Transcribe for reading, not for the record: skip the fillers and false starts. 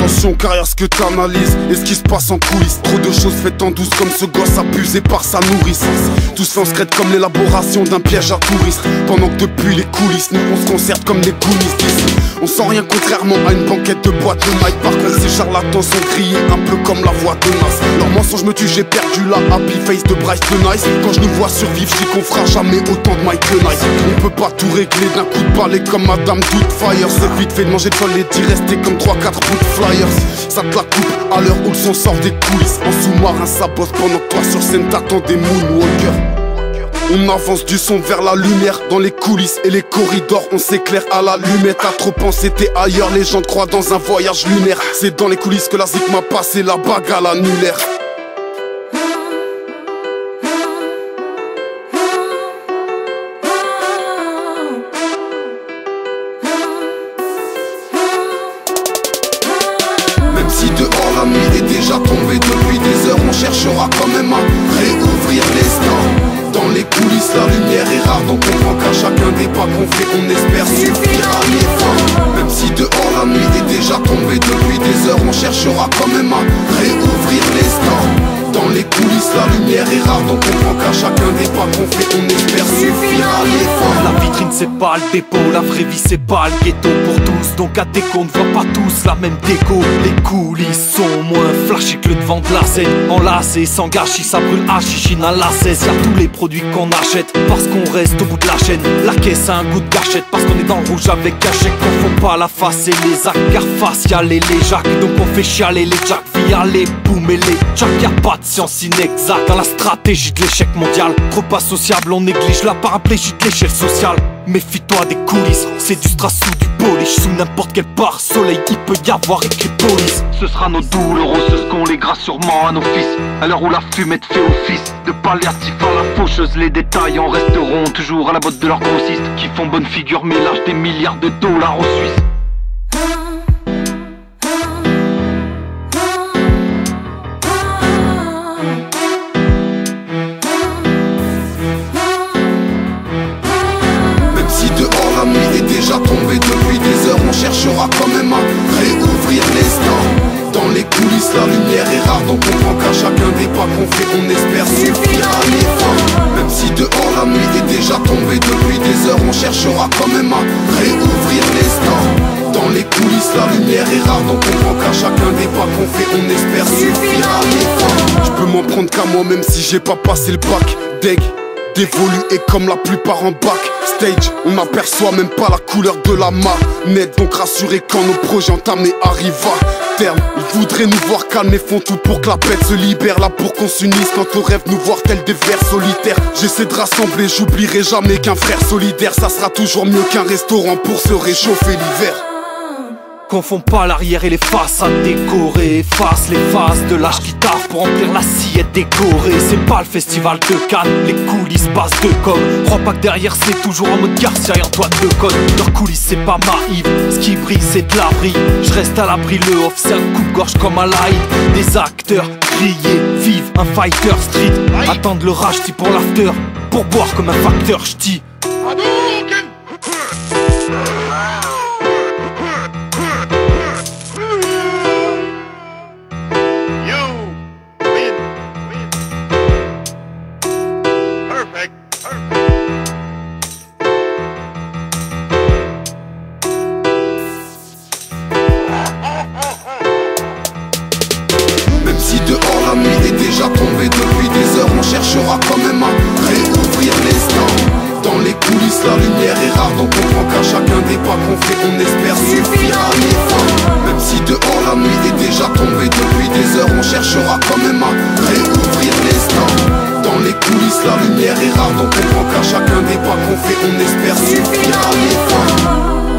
Attention car y'a ce que t'analyses et ce qui se passe en coulisses. Trop de choses faites en douce comme ce gosse abusé par sa nourrice. Tout se fait en secrète comme l'élaboration d'un piège à touristes. Pendant que depuis les coulisses, nous on se concerte comme les Goonies d'ici. On sent rien contrairement à une banquette de boîte de night. Par contre ces charlatans sont grillés un peu comme la voix de Nas. Leur mensonge me tue, j'ai perdu la happy face de Bryce de Nice. Quand je nous vois survivre, je dis qu'on fera jamais autant de Michael Knight. On peut pas tout régler d'un coup de balai comme Madame Doubtfire. C'est vite fait de manger de folle et d'y rester comme 3-4 bouts de flyers. Ça te la coupe à l'heure où le son sort des coulisses. En sous-marin ça bosse pendant que toi sur scène t'attends des moonwalkers. On avance du son vers la lumière dans les coulisses et les corridors, on s'éclaire à la lumette. T'as trop pensé, t'es ailleurs, les gens te croient dans un voyage lunaire. C'est dans les coulisses que la zik m'a passé la bague à l'annulaire. Même si dehors la nuit est déjà tombée depuis des heures, on cherchera quand même à réouvrir les stores. Dans les coulisses, la lumière est rare, donc on prend qu'à chacun des pas qu'on fait, on espère suffira l'effort. Même si dehors la nuit est déjà tombée depuis des heures, on cherchera quand même à réouvrir les stores. Dans les coulisses, la lumière est rare, donc on prend qu'à chacun des pas qu'on fait, on espère suffira l'effort. La vitrine c'est pas le dépôt, la vraie vie c'est pas le ghetto pour tous. Donc à déco, on ne voit pas tous la même déco. Les coulisses sont moins flashy que le devant de la scène. Enlacé, sans gâchis, ça brûle hachichine à la 16. Y'a tous les produits qu'on achète, parce qu'on reste au bout de la chaîne. La caisse a un goût de gâchette, parce qu'on est dans le rouge avec un chèque. Confond pas la face et les actes, car facial et les jacks. Donc on fait chialer les jacks via les boum et les jacks. Y'a pas de science inexacte dans la stratégie de l'échec mondial. Trop pas sociable, on néglige la paraplégie de l'échelle sociale. Méfie-toi des coulisses, c'est du strass ou du polish. Sous n'importe quel pare-soleil, il peut y avoir écrit police. Ce sera nos douloureux, ce qu'on lèguera sûrement à nos fils. À l'heure où la fumette fait office de palliatif à la faucheuse, les détails en resteront toujours à la botte de leurs grossistes qui font bonne figure mais lâchent des milliards de dollars aux Suisses. Déjà tombé depuis des heures, on cherchera quand même à réouvrir les stores. Dans les coulisses, la lumière est rare, donc on prend qu'à chacun des pas qu'on fait, on espère suffira l'effort. Même si dehors la nuit est déjà tombée depuis des heures, on cherchera quand même à réouvrir les stores. Dans les coulisses, la lumière est rare, donc on prend qu'à chacun des pas qu'on fait, on espère suffira l'effort. Je peux m'en prendre qu'à moi même si j'ai pas passé le bac. Deg, dévolu et comme la plupart en bac. Stage, on n'aperçoit même pas la couleur de la manette. Donc rassuré quand nos projets entamés arrivent à terme. Ils voudraient nous voir calmes et font tout pour que la bête se libère. Là pour qu'on s'unisse quand on rêve nous voir tels des vers solitaires. J'essaie de rassembler, j'oublierai jamais qu'un frère solidaire, ça sera toujours mieux qu'un restaurant pour se réchauffer l'hiver. Confond pas l'arrière et les faces à décorer. Efface les faces de l'âge qui taffe pour remplir l'assiette décorée. C'est pas le festival de Cannes, les coulisses passent de com. Crois pas que derrière c'est toujours en mode Garcia et Antoine de Code. Leurs coulisses c'est pas Maïve, ce qui brille c'est de la brille. Je reste à l'abri, le off c'est un coupe-gorge comme à live. Des acteurs grillés vivent un fighter street. Attendent le rage pour l'after, pour boire comme un facteur j'dis. Même si dehors la nuit est déjà tombée depuis des heures, on cherchera quand même à réouvrir les stores. Dans les coulisses, la lumière est rare, donc on prend qu'à chacun des pas qu'on fait, on espère suffira l'effort. Même si dehors la nuit est déjà tombée depuis des heures, on cherchera quand même à réouvrir les stores. Dans les coulisses, la lumière est rare, donc on prend qu'à chacun des pas qu'on fait, on espère suffira l'effort.